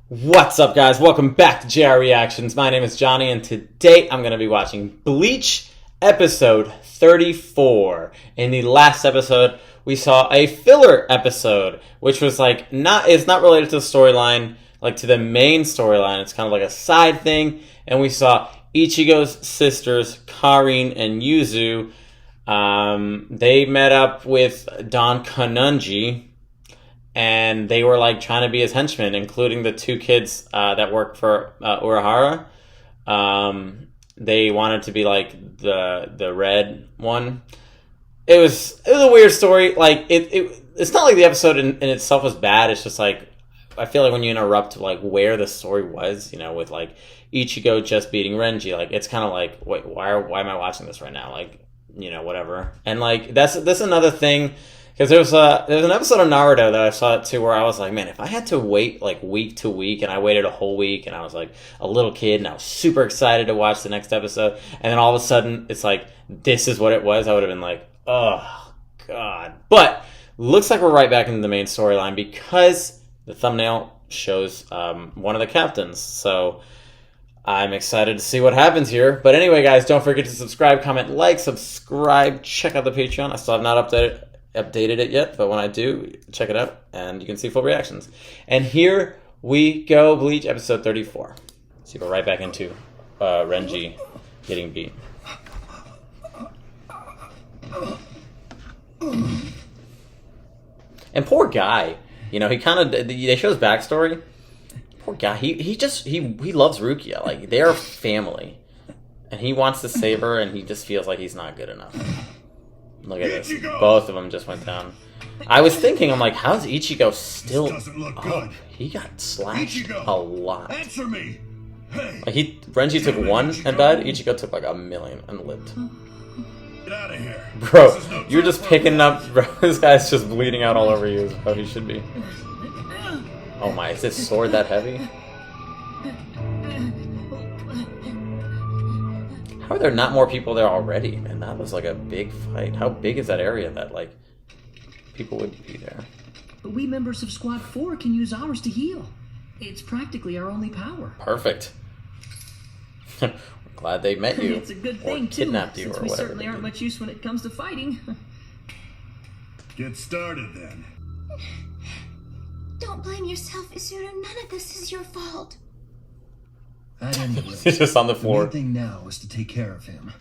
What's up, guys? Welcome back to JR Reactions. My name is Johnny, and today I'm going to be watching Bleach episode 34. In the last episode, we saw a filler episode, which was it's not related to the storyline, to the main storyline. It's kind of like a side thing, and we saw Ichigo's sisters, Karin and Yuzu. They met up with Don Kanunji, and they were trying to be his henchmen, including the two kids that work for Urahara. They wanted to be the red one. It was a weird story. It's not like the episode in itself was bad. It's just I feel like when you interrupt where the story was, with Ichigo just beating Renji, it's kind of wait, why am I watching this right now? Whatever. And that's another thing. Because there's an episode of Naruto that I saw it too where I was like, man, if I had to wait week to week, and I waited a whole week, and I was a little kid, and I was super excited to watch the next episode, and then all of a sudden it's this is what it was, I would have been oh god. But looks like we're right back into the main storyline because the thumbnail shows one of the captains. So I'm excited to see what happens here. But anyway, guys, don't forget to subscribe, comment, subscribe, check out the Patreon. I still have not updated it yet, but when I do, check it out and you can see full reactions. And here we go, Bleach episode 34. So we're right back into Renji getting beat. And poor guy, he they show his backstory. Poor guy, he loves Rukia. They're family, and he wants to save her, and he just feels like he's not good enough. Look at this. Both of them just went down. I was thinking, I'm how's Ichigo still up? He got slashed a lot. Answer me. Hey, Renji took one and died. Ichigo took 1,000,000 and lived. Get out of here. Bro, you're just picking up. Bro, this guy's just bleeding out all over you. Is how he should be. Oh my, is this sword that heavy? How are there not more people there already? Man, that was a big fight. How big is that area that people would be there? But we members of Squad 4 can use ours to heal. It's practically our only power. Perfect. We're glad they met you. It's a good thing, or kidnapped too, you, since or we whatever. certainly aren't much use when it comes to fighting. Get started then. Don't blame yourself, Izuru. None of this is your fault. He's just on the floor. The main thing now is to take care of him.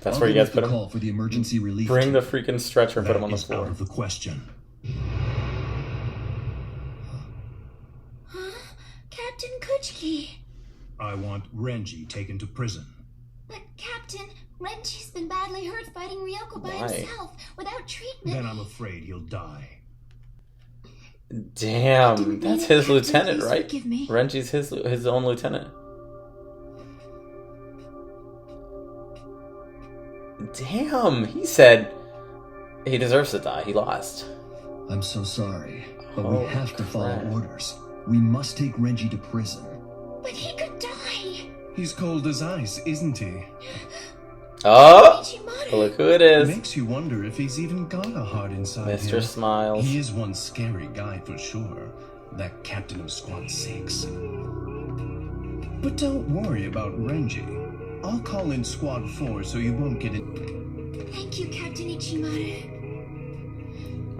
That's where you guys put him. Call for the emergency relief. Bring the freaking stretcher and put him on the That is floor. out of the question. Huh? Captain Kuchiki. I want Renji taken to prison. But Captain, Renji's been badly hurt fighting Ryoko by Why? himself, without treatment. Then I'm afraid he'll die. Damn, that's his lieutenant, please right? forgive me. Renji's his own lieutenant. Damn, he said he deserves to die. He lost. I'm so sorry, but Oh, we have to follow crap. orders. We must take Renji to prison. But he could die. He's cold as ice, isn't he? Oh, Ichimaru. look who it is. Makes you wonder if he's even got a heart inside Mr. him. Smiles. He is one scary guy for sure. That captain of Squad 6. But don't worry about Renji. I'll call in Squad 4 so you won't get in. Thank you, Captain Ichimaru.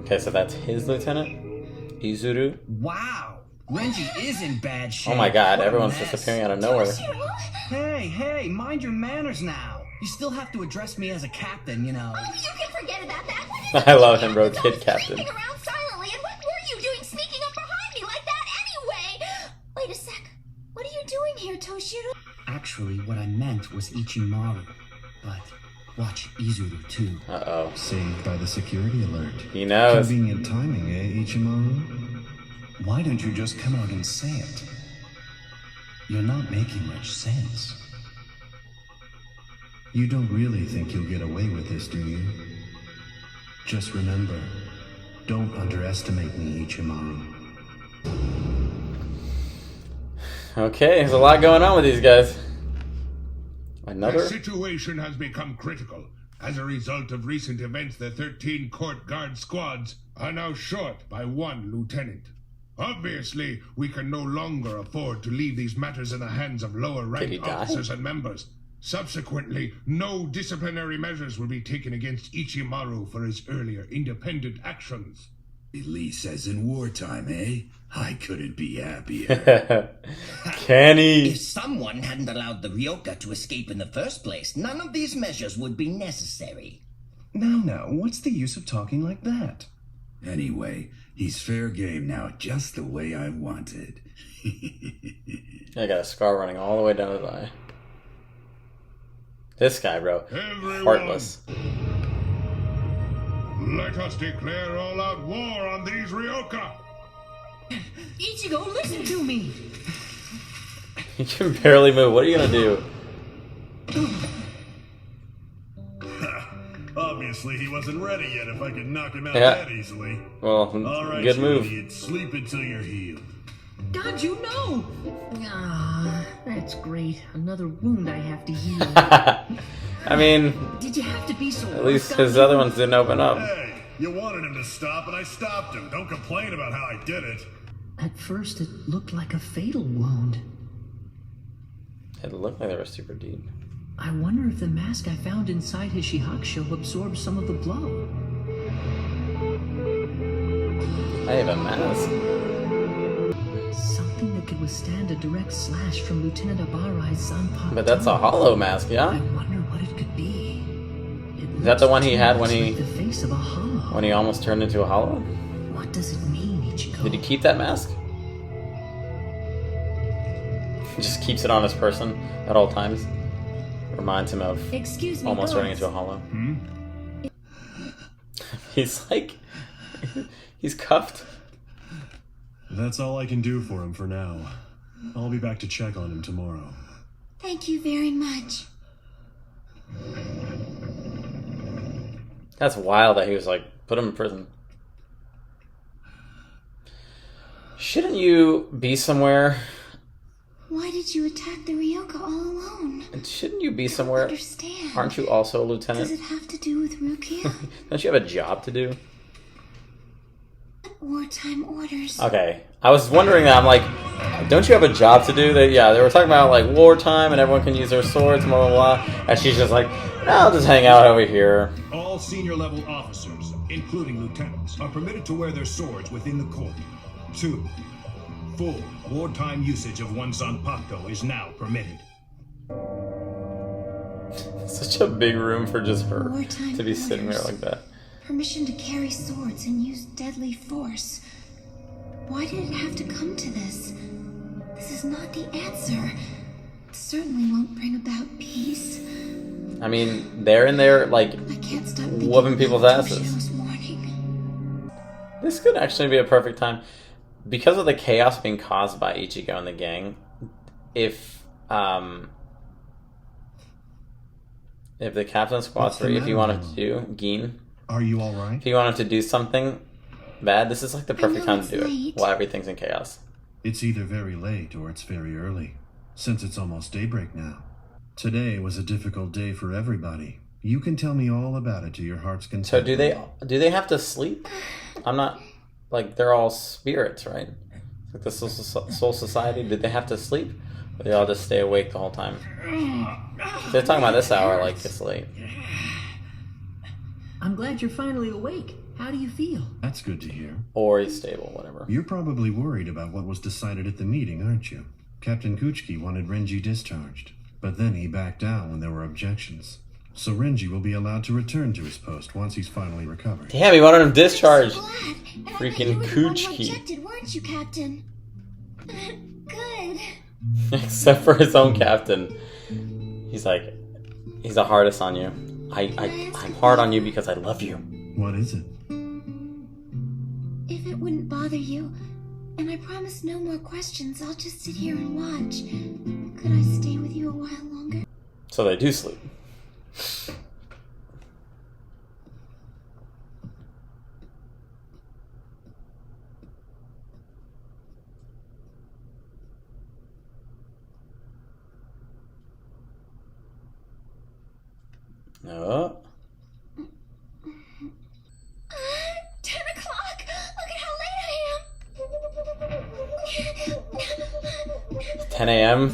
Okay, so that's his lieutenant? Izuru? Wow, Renji is in bad shape. Oh my god, What a everyone's mess. just appearing out of nowhere. Hey, mind your manners now. You still have to address me as a captain, you know. Oh, you can forget about that. What is I it love with him, you? bro. You're Kid always captain. standing around silently, and what were you doing sneaking up behind me like that anyway? Wait a sec. What are you doing here, Toshiro? Actually, what I meant was Ichimaru. But watch Izuru too. Uh-oh. Saved by the security alert. He knows. Convenient timing, eh, Ichimaru? Why don't you just come out and say it? You're not making much sense. You don't really think you'll get away with this, do you? Just remember, don't underestimate me, Ichimaru. Okay, there's a lot going on with these guys. Another? The situation has become critical. As a result of recent events, the 13 court guard squads are now short by one lieutenant. Obviously, we can no longer afford to leave these matters in the hands of lower Did he ranked die? officers and members. Subsequently, no disciplinary measures will be taken against Ichimaru for his earlier independent actions. Lee says in wartime, eh? I couldn't be happier. Kenny. If someone hadn't allowed the Ryoka to escape in the first place, none of these measures would be necessary. Now, what's the use of talking like that? Anyway, he's fair game now, just the way I wanted. I got a scar running all the way down his eye. This guy, bro. Everyone, Heartless. let us declare all-out war on these Ryoka! Ichigo, listen to me! He can barely move. What are you gonna do? Obviously, he wasn't ready yet if I could knock him out Yeah. that easily. Well, All right, good you move. idiot. Sleep until you're healed. God, you know! Ah, that's great. Another wound I have to heal. I mean, Did you have to be so at least rough on his me? other ones didn't open up. Hey, you wanted him to stop, and I stopped him. Don't complain about how I did it. At first, it looked like a fatal wound. It looked like they were super deep. I wonder if the mask I found inside his Shihakusho absorbed some of the blow. I have a mask. Something that could withstand a direct slash from Lieutenant Abarai's Zanpakuto. But that's a hollow mask, I yeah? wonder what it could be. Is that the one he had when looks he like the face of a hollow. when he almost turned into a hollow? What does it mean, Ichigo? Did he keep that mask? He just keeps it on his person at all times. Reminds him of Excuse me, almost turning boss. into a hollow. He's like, he's cuffed. That's all I can do for him for now. I'll be back to check on him tomorrow. Thank you very much. That's wild that he was like, put him in prison. Shouldn't you be somewhere? Why did you attack the Ryoka all alone? Shouldn't you be somewhere? Understand. Aren't you also a Does lieutenant? it have to do with Rukia? Don't you have a job to do? Wartime orders. Okay, I was wondering that. I'm like, don't you have a job to do? That yeah, they were talking about like wartime and everyone can use their swords, blah blah blah. And she's just like, no, I'll just hang out over here. All senior level officers, including lieutenants, are permitted to wear their swords within the court. 2. Full wartime usage of one Zanpakuto is now permitted. Such a big room for just her Wartime to be sitting there orders. like that. Permission to carry swords and use deadly force. Why did it have to come to this? This is not the answer. It certainly won't bring about peace. I mean, they're in there like I can't stop thinking whooping people's about asses. Toshio's warning. This could actually be a perfect time because of the chaos being caused by Ichigo and the gang. If the Captain Squad What's the 3, if you matter, wanted to do Gin, Are you alright? if you wanted to do something bad, this is like the perfect know time to it's do it late. while everything's in chaos. It's either very late or it's very early, since it's almost daybreak now. Today was a difficult day for everybody. You can tell me all about it to your heart's content. So do they have to sleep? I'm not like they're all spirits, right? Like the Soul Society. Did they have to sleep? Or they all just stay awake the whole time? They're talking about this hour like it's late. I'm glad you're finally awake. How do you feel? That's good to hear. Or he's stable, whatever. You're probably worried about what was decided at the meeting, aren't you? Captain Kuchiki wanted Renji discharged, but then he backed down when there were objections. So Renji will be allowed to return to his post once he's finally recovered. Damn, he wanted him discharged. I'm so glad. And I bet Freaking you were the one who Kuchiki. objected, weren't you, Captain? Good. Except for his own captain. He's like, he's the hardest on you. I'm hard on you because I love you. What is it? If it wouldn't bother you, and I promise no more questions, I'll just sit here and watch. Could I stay with you a while longer? So they do sleep. Oh. 10 o'clock! Look at how late I am! 10 a.m.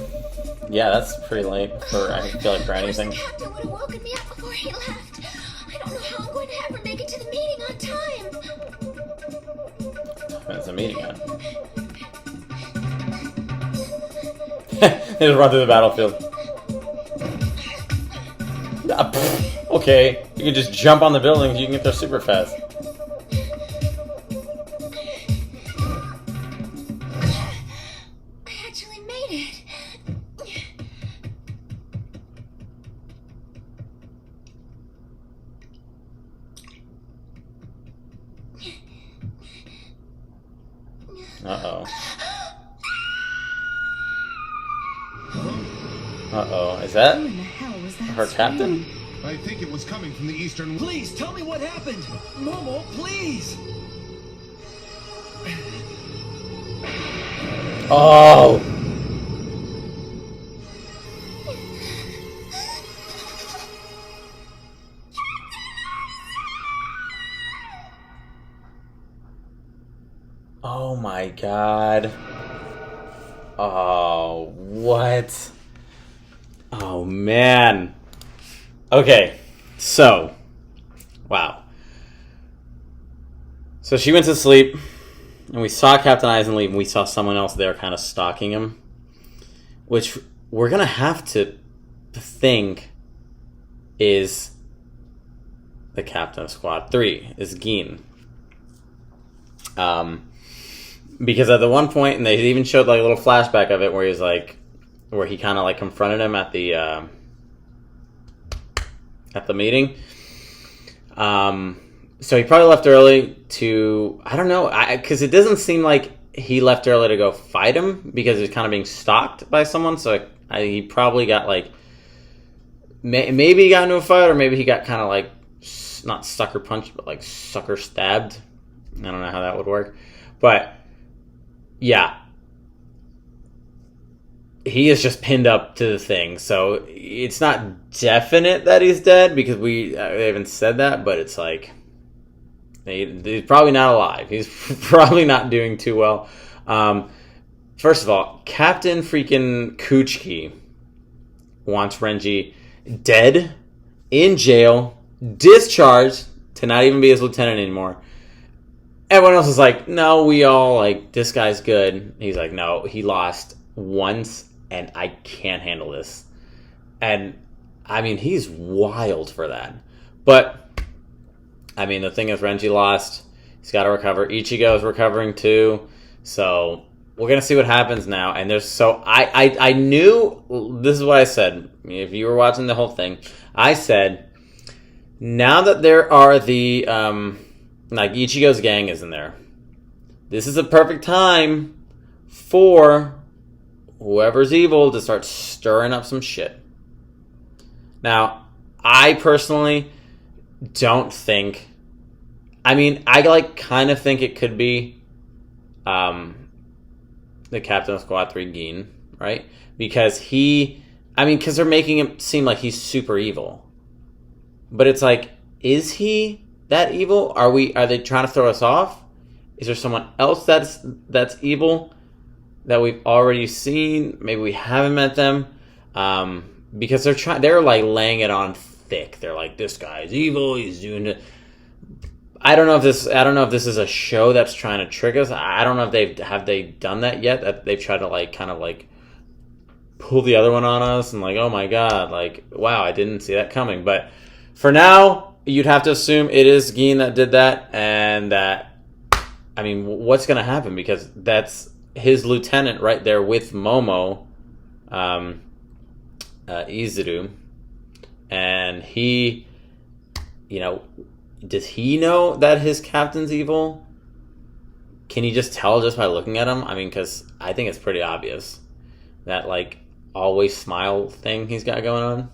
Yeah, that's pretty late for, I feel like, for anything. The captain would have woken me up before he left. I don't know how I'm going to ever make it to the meeting on time. When's the meeting at? They just run through the battlefield. Okay, you can just jump on the buildings, you can get there super fast. I actually made it. Uh-oh. Uh-oh, is that Who in the hell was that her captain? I think it was coming from the eastern... Please, tell me what happened! Momo, please! Oh! Oh my god. Oh, what? Oh man. Okay, so, wow. So she went to sleep, and we saw Captain Aizen leave, and we saw someone else there kind of stalking him, which we're going to have to think is the captain of Squad 3, is Gin. Because at the one point, and they even showed like a little flashback of it where he's like, where he kind of like confronted him at the meeting. So he probably left early to, I don't know, because it doesn't seem like he left early to go fight him because he's kind of being stalked by someone. So he probably got like, maybe he got into a fight, or maybe he got kind of like, not sucker punched, but like sucker stabbed. I don't know how that would work. But yeah, he is just pinned up to the thing. So it's not definite that he's dead because they haven't said that, but it's like, he's probably not alive. He's probably not doing too well. First of all, Captain freaking Kuchiki wants Renji dead, in jail, discharged to not even be his lieutenant anymore. Everyone else is like, no, we all, like, this guy's good. He's like, no, he lost once, and I can't handle this. And, I mean, he's wild for that. But, I mean, the thing is, Renji lost. He's got to recover. Ichigo's recovering, too. So, we're going to see what happens now. And there's I knew, this is what I said. If you were watching the whole thing, I said, now that there are the, like, Ichigo's gang is in there, this is a perfect time for whoever's evil to start stirring up some shit. Now, I personally don't think, I mean, I like kind of think it could be the captain of Squad 3, Gin, right? Because because they're making him seem like he's super evil. But it's like, is he that evil? Are they trying to throw us off? Is there someone else that's evil that we've already seen? Maybe we haven't met them. Because they're like laying it on thick. They're like, this guy's evil, he's doing it. I don't know if this is a show that's trying to trick us. I don't know if have they done that yet, that they've tried to like kind of like pull the other one on us and like, oh my god, like, wow, I didn't see that coming. But for now, you'd have to assume it is Gin that did that, and that, I mean, what's going to happen? Because that's his lieutenant right there with Momo, Izuru, and he, does he know that his captain's evil? Can you just tell just by looking at him? I mean, because I think it's pretty obvious. That, like, always smile thing he's got going on.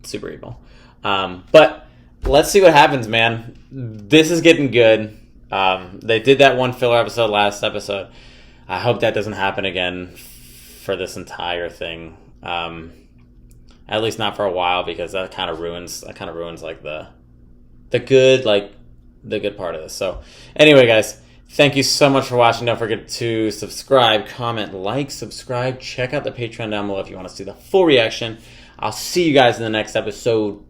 Super evil. But let's see what happens, man. This is getting good. They did that one filler episode last episode. I hope that doesn't happen again for this entire thing. At least not for a while, because that kind of ruins like the good part of this. So anyway, guys, Thank you so much for watching. Don't forget to subscribe, comment, like, subscribe. Check out the Patreon down below if you want to see the full reaction. I'll see you guys in the next episode.